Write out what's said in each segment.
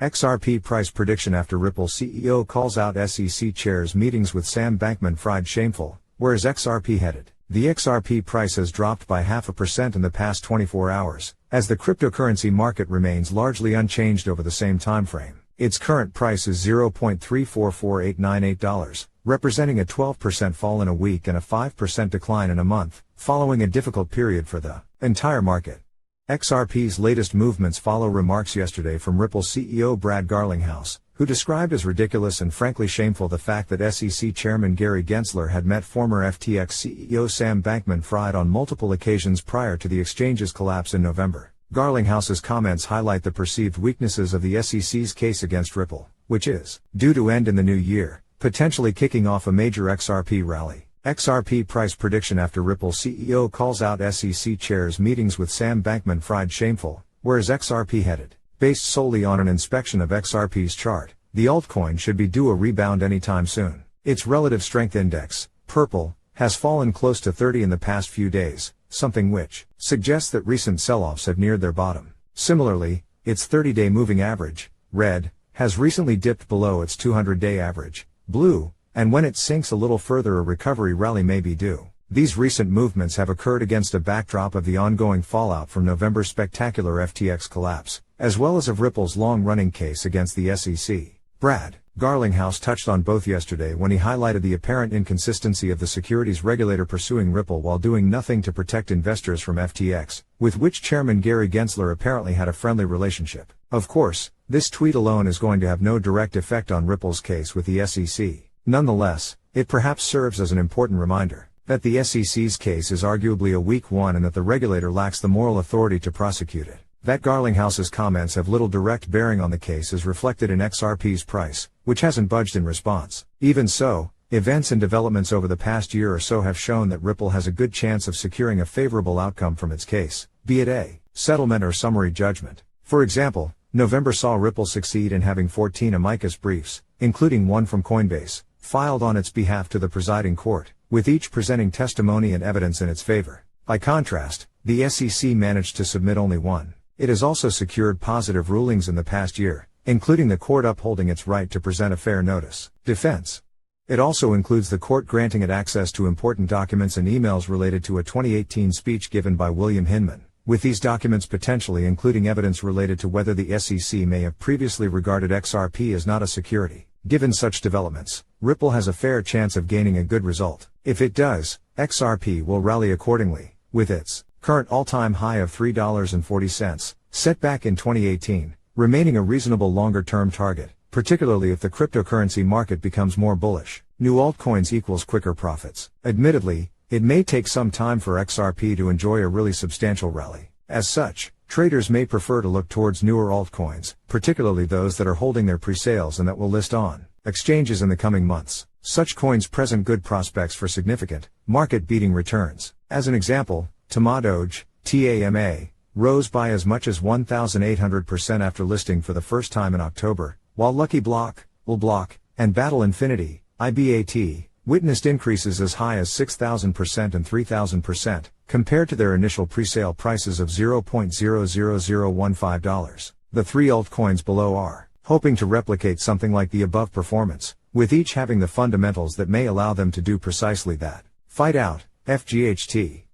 XRP price prediction after Ripple CEO calls out SEC Chair's meetings with Sam Bankman-Fried shameful. Where is XRP headed? The XRP price has dropped by 0.5% in the past 24 hours, as the cryptocurrency market remains largely unchanged over the same timeframe. Its current price is $0.344898, representing a 12% fall in a week and a 5% decline in a month, following a difficult period for the entire market. XRP's latest movements follow remarks yesterday from Ripple CEO Brad Garlinghouse, who described as ridiculous and frankly shameful the fact that SEC Chairman Gary Gensler had met former FTX CEO Sam Bankman-Fried on multiple occasions prior to the exchange's collapse in November. Garlinghouse's comments highlight the perceived weaknesses of the SEC's case against Ripple, which is due to end in the new year, potentially kicking off a major XRP rally. XRP price prediction after Ripple CEO calls out SEC Chair's meetings with Sam Bankman-Fried shameful. Where is XRP headed? Based solely on an inspection of XRP's chart, the altcoin should be due a rebound anytime soon. Its relative strength index, purple, has fallen close to 30 in the past few days, something which suggests that recent sell-offs have neared their bottom. Similarly, its 30-day moving average, red, has recently dipped below its 200-day average, blue, and when it sinks a little further a recovery rally may be due. These recent movements have occurred against a backdrop of the ongoing fallout from November's spectacular FTX collapse, as well as of Ripple's long-running case against the SEC. Brad Garlinghouse touched on both yesterday when he highlighted the apparent inconsistency of the securities regulator pursuing Ripple while doing nothing to protect investors from FTX, with which Chairman Gary Gensler apparently had a friendly relationship. Of course, this tweet alone is going to have no direct effect on Ripple's case with the SEC. Nonetheless, it perhaps serves as an important reminder that the SEC's case is arguably a weak one and that the regulator lacks the moral authority to prosecute it. That Garlinghouse's comments have little direct bearing on the case is reflected in XRP's price, which hasn't budged in response. Even so, events and developments over the past year or so have shown that Ripple has a good chance of securing a favorable outcome from its case, be it a settlement or summary judgment. For example, November saw Ripple succeed in having 14 amicus briefs, including one from Coinbase, filed on its behalf to the presiding court, with each presenting testimony and evidence in its favor. By contrast, the SEC managed to submit only one. It has also secured positive rulings in the past year, including the court upholding its right to present a fair notice defense. It also includes the court granting it access to important documents and emails related to a 2018 speech given by William Hinman, with these documents potentially including evidence related to whether the SEC may have previously regarded XRP as not a security. Given such developments, Ripple has a fair chance of gaining a good result. If it does, XRP will rally accordingly, with its current all-time high of $3.40, set back in 2018, remaining a reasonable longer-term target, particularly if the cryptocurrency market becomes more bullish. New altcoins equals quicker profits. Admittedly, it may take some time for XRP to enjoy a really substantial rally. As such, traders may prefer to look towards newer altcoins, particularly those that are holding their pre-sales and that will list on exchanges in the coming months. Such coins present good prospects for significant, market-beating returns. As an example, TamaDoge, TAMA, rose by as much as 1,800% after listing for the first time in October, while Lucky Block, ULBlock, and Battle Infinity, IBAT, witnessed increases as high as 6,000% and 3,000%, compared to their initial pre-sale prices of $0.00015. The three altcoins below are hoping to replicate something like the above performance, with each having the fundamentals that may allow them to do precisely that. Fight Out, FGHT.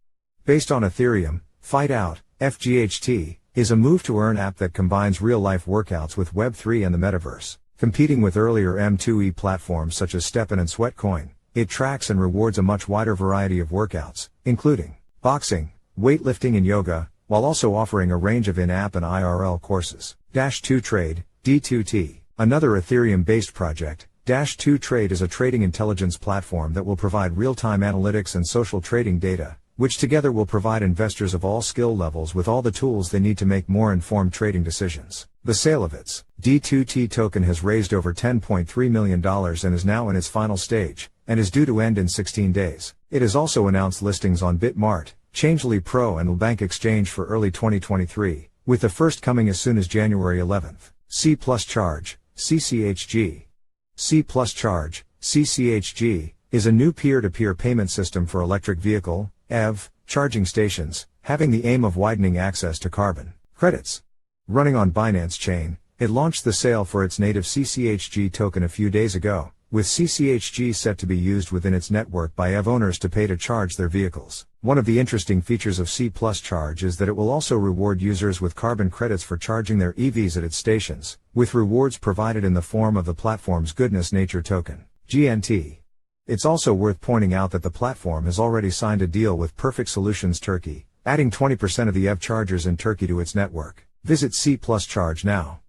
Based on Ethereum, Fight Out, FGHT, is a move-to-earn app that combines real-life workouts with Web3 and the metaverse. Competing with earlier M2E platforms such as STEPN and Sweatcoin, it tracks and rewards a much wider variety of workouts, including boxing, weightlifting and yoga, while also offering a range of in-app and IRL courses. Dash2Trade, D2T, another Ethereum-based project. Dash2Trade is a trading intelligence platform that will provide real-time analytics and social trading data, which together will provide investors of all skill levels with all the tools they need to make more informed trading decisions. The sale of its D2T token has raised over $10.3 million and is now in its final stage, and is due to end in 16 days. It has also announced listings on Bitmart, Changelly Pro and Bank Exchange for early 2023, with the first coming as soon as January 11th. C+ Charge, CCHG. C+ Charge, CCHG, is a new peer-to-peer payment system for electric vehicle, EV, charging stations, having the aim of widening access to carbon credits. Running on Binance Chain, It launched the sale for its native CCHG token a few days ago, with CCHG set to be used within its network by EV owners to pay to charge their vehicles. One of the interesting features of C+ Charge is that it will also reward users with carbon credits for charging their EVs at its stations, with rewards provided in the form of the platform's Goodness Nature token, GNT. It's also worth pointing out that the platform has already signed a deal with Perfect Solutions Turkey, adding 20% of the EV chargers in Turkey to its network. Visit C+ Charge now.